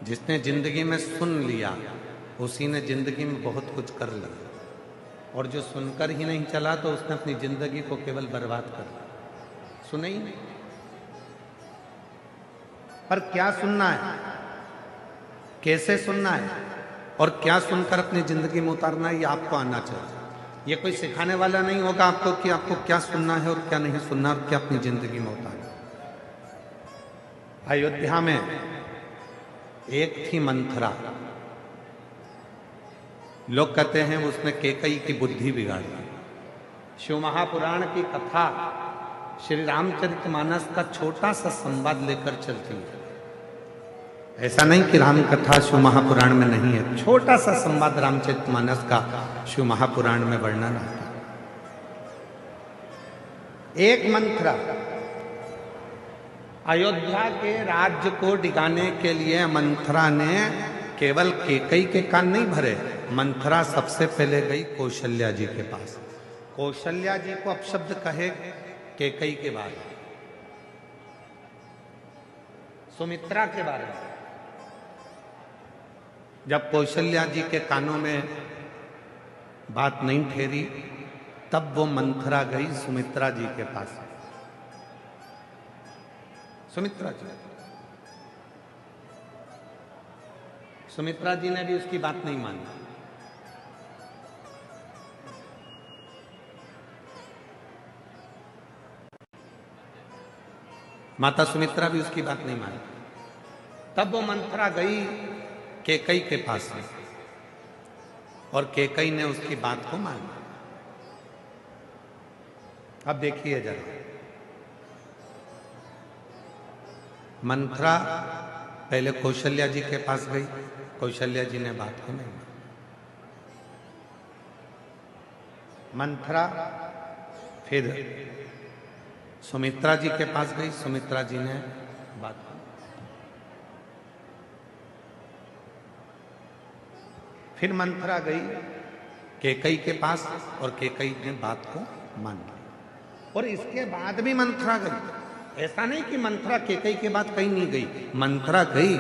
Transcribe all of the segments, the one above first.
जिसने जिंदगी में सुन लिया उसी ने जिंदगी में बहुत कुछ कर लिया, और जो सुनकर ही नहीं चला तो उसने अपनी जिंदगी को केवल बर्बाद कर दिया। सुने ही नहीं। पर क्या सुनना है, कैसे सुनना है और क्या सुनकर अपनी जिंदगी में उतारना है, ये आपको आना चाहिए। ये कोई सिखाने वाला नहीं होगा आपको कि आपको क्या सुनना है और क्या नहीं सुनना और क्या अपनी जिंदगी में उतारना। अयोध्या में एक थी मंथरा। लोग कहते हैं उसने कैकेयी की बुद्धि बिगाड़ दी। शिव महापुराण की कथा श्री रामचरितमानस का छोटा सा संवाद लेकर चलती है। ऐसा नहीं कि राम कथा शिव महापुराण में नहीं है, छोटा सा संवाद रामचरितमानस का शिव महापुराण में वर्णन आता है। एक मंथरा अयोध्या के राज्य को डिगाने के लिए मंथरा ने केवल कैकेयी के कान नहीं भरे। मंथरा सबसे पहले गई कौशल्या जी के पास। कौशल्या जी को अपशब्द कहे कैकेयी के बारे में, सुमित्रा के बारे में। जब कौशल्या जी के कानों में बात नहीं ठहरी तब वो मंथरा गई सुमित्रा जी के पास। सुमित्रा जी ने भी उसकी बात नहीं मानी। माता सुमित्रा भी उसकी बात नहीं मानी। तब वो मंथरा गई कैकेयी के पास में और कैकेयी ने उसकी बात को माना। अब देखिए जरा, मंथरा पहले कौशल्या जी के पास गई, कौशल्या जी ने बात को नहीं माना। मंथरा फिर सुमित्रा जी के पास गई, सुमित्रा जी ने बात को। फिर मंथरा गई कैकेयी के पास और कैकेयी ने बात को मान ली। और इसके बाद भी मंथरा गई। ऐसा नहीं कि मंथरा कैकेयी के बाद कहीं नहीं गई। मंथरा गई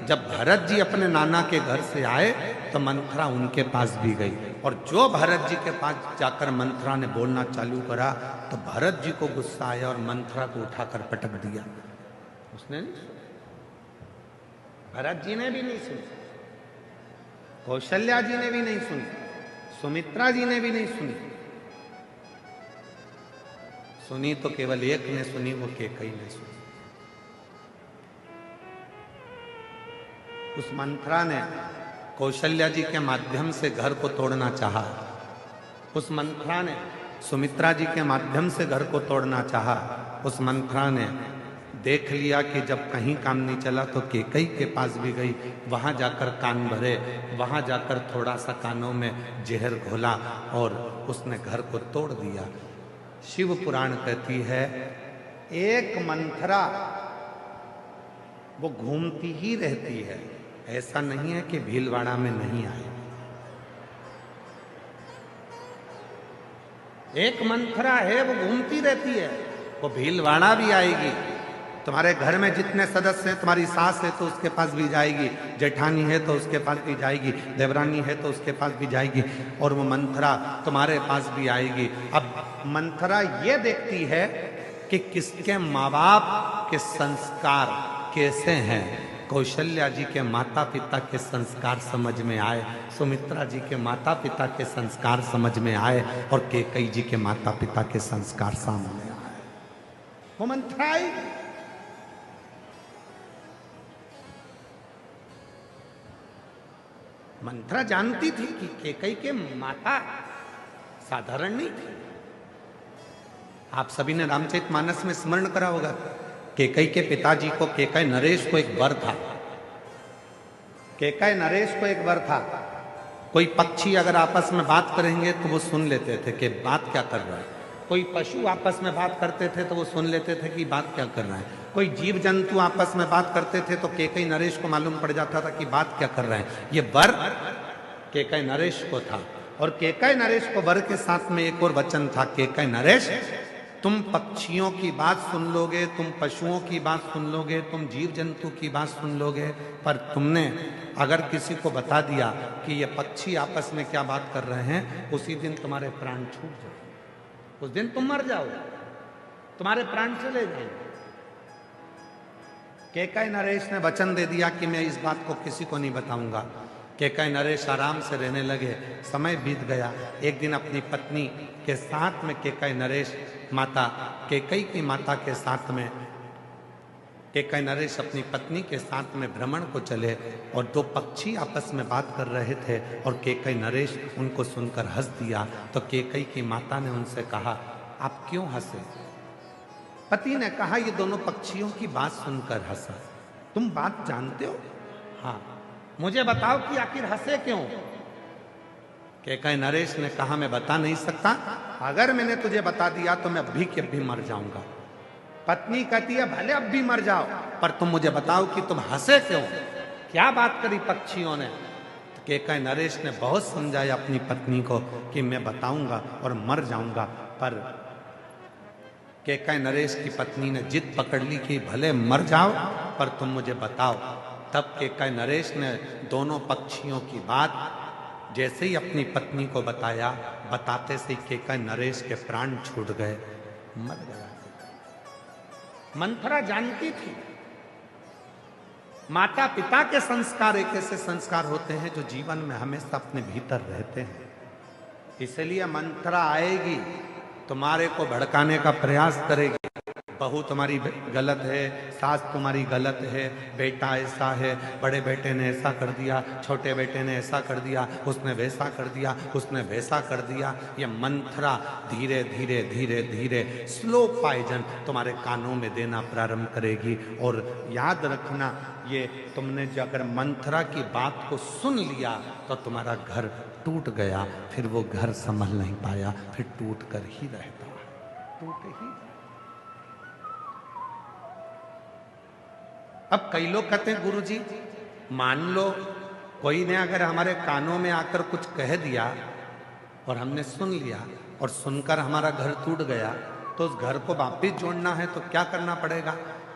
जब भरत जी अपने नाना के घर से आए तो मंथरा उनके पास भी गई। और जो भरत जी के पास जाकर मंथरा ने बोलना चालू करा तो भरत जी को गुस्सा आया और मंथरा को उठाकर पटक दिया। उसने नहीं सुना, भरत जी ने भी नहीं सुनी, कौशल्या जी ने भी नहीं सुनी, सुमित्रा जी ने भी नहीं सुनी। सुनी तो केवल एक ने सुनी, वो कैकेयी ने सुनी। उस मंथरा ने कौशल्या जी के माध्यम से घर को तोड़ना चाहा। उस मंथरा ने सुमित्रा जी के माध्यम से घर को तोड़ना चाहा। उस मंथरा ने देख लिया कि जब कहीं काम नहीं चला तो कैकेयी के पास भी गई। वहां जाकर कान भरे, वहां जाकर थोड़ा सा कानों में जहर घोला और उसने घर को तोड़ दिया। शिव पुराण कहती है एक मंथरा वो घूमती ही रहती है। ऐसा नहीं है कि भीलवाड़ा में नहीं आए। एक मंथरा है वो घूमती रहती है, वो भीलवाड़ा भी आएगी। तुम्हारे घर में जितने सदस्य हैं, तुम्हारी सास है तो उसके पास भी जाएगी, जेठानी है तो उसके पास भी जाएगी, देवरानी है तो उसके पास भी जाएगी, और वो मंथरा तुम्हारे पास भी आएगी। अब मंथरा ये देखती है कि किसके माँ बाप के संस्कार कैसे हैं। कौशल्या जी के माता पिता के संस्कार समझ में आए, सुमित्रा जी के माता पिता के संस्कार समझ में आए और कैकेयी जी के माता पिता के संस्कार सामने आए। वो मंथरा आई। मंथरा जानती थी कि कैकेयी के माता साधारण नहीं थी। आप सभी ने रामचरितमानस में स्मरण करा होगा, कैकेयी के पिताजी को, कैकेयी नरेश को एक वर था। कैकेयी नरेश को एक वर था। कोई पक्षी अगर आपस में बात करेंगे तो वो सुन लेते थे कि बात क्या कर रहा है। कोई पशु आपस में बात करते थे तो वो सुन लेते थे कि बात क्या कर रहा है। कोई जीव जंतु आपस में बात करते थे तो कैकेयी नरेश को मालूम पड़ जाता था कि बात क्या कर रहे हैं। ये वर कैकेयी नरेश को था। और कैकेयी नरेश को वर के साथ में एक और वचन था, कैकेयी नरेश तुम पक्षियों की बात सुन लोगे, तुम पशुओं की बात सुन लोगे, तुम जीव जंतु की बात सुन लोगे, पर तुमने अगर किसी को बता दिया कि ये पक्षी आपस में क्या बात कर रहे हैं, उसी दिन तुम्हारे प्राण छूट जाओ, उस दिन तुम मर जाओगे, तुम्हारे प्राण चले जाएंगे। कैकेयी नरेश ने वचन दे दिया कि मैं इस बात को किसी को नहीं बताऊंगा। कैकेयी नरेश आराम से रहने लगे। समय बीत गया। एक दिन अपनी पत्नी के साथ में कैकेयी नरेश माता कैकेयी की माता के साथ में कैकेयी नरेश अपनी पत्नी के साथ में भ्रमण को चले और दो पक्षी आपस में बात कर रहे थे और कैकेयी नरेश उनको सुनकर हंस दिया। तो कैकेयी की माता ने उनसे कहा, आप क्यों हंसे? पति ने कहा, ये दोनों पक्षियों की बात सुनकर हंसा। तुम बात जानते हो? हाँ। मुझे बताओ कि आखिर हंसे क्यों? कैकेयी नरेश ने कहा, मैं बता नहीं सकता, अगर मैंने तुझे बता दिया तो मैं अभी के अभी मर जाऊंगा। पत्नी कहती है, भले अब भी मर जाओ, पर तुम मुझे बताओ कि तुम हंसे क्यों? क्या बात करी पक्षियों ने? तो कैकेयी नरेश ने बहुत समझाया अपनी पत्नी को कि मैं बताऊंगा और मर जाऊंगा, पर कैकेयी नरेश की पत्नी ने जिद पकड़ ली कि भले मर जाओ पर तुम मुझे बताओ। तब कैकेयी नरेश ने दोनों पक्षियों की बात जैसे ही अपनी पत्नी को बताया, बताते से कैकेयी नरेश के प्राण छूट गए, मर गया। मंथरा जानती थी माता पिता के संस्कार एक ऐसे संस्कार होते हैं जो जीवन में हमेशा अपने भीतर रहते हैं। इसलिए मंथरा आएगी, तुम्हारे को भड़काने का प्रयास करेगी। बहू तुम्हारी गलत है, सास तुम्हारी गलत है, बेटा ऐसा है, बड़े बेटे ने ऐसा कर दिया, छोटे बेटे ने ऐसा कर दिया, उसने वैसा कर दिया, उसने वैसा कर दिया। ये मंथरा धीरे धीरे धीरे धीरे स्लो पॉइजन तुम्हारे कानों में देना प्रारंभ करेगी। और याद रखना, ये तुमने जो अगर मंथरा की बात को सुन लिया तो तुम्हारा घर टूट गया, फिर वो घर संभल नहीं पाया, फिर टूट कर ही रहता, टूट ही। अब कई लोग कहते हैं, गुरुजी मान लो कोई ने अगर हमारे कानों में आकर कुछ कह दिया और हमने सुन लिया और सुनकर हमारा घर टूट गया, तो उस घर को वापिस जोड़ना है तो क्या करना पड़ेगा?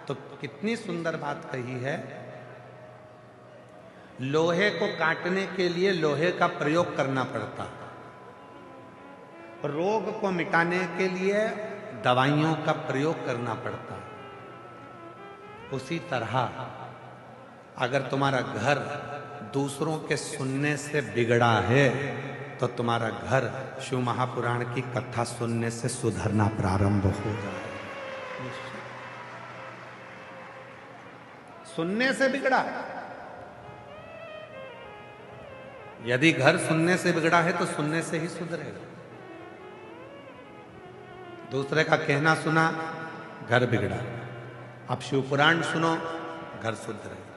तो कितनी सुंदर बात कही है, लोहे को काटने के लिए लोहे का प्रयोग करना पड़ता, रोग को मिटाने के लिए दवाइयों का प्रयोग करना पड़ता। उसी तरह अगर तुम्हारा घर दूसरों के सुनने से बिगड़ा है तो तुम्हारा घर शिव महापुराण की कथा सुनने से सुधरना प्रारंभ हो जाए। सुनने से बिगड़ा, यदि घर सुनने से बिगड़ा है तो सुनने से ही सुधरेगा। दूसरे का कहना सुना, घर बिगड़ा। अब शिव पुराण सुनो, घर सुधरेगा।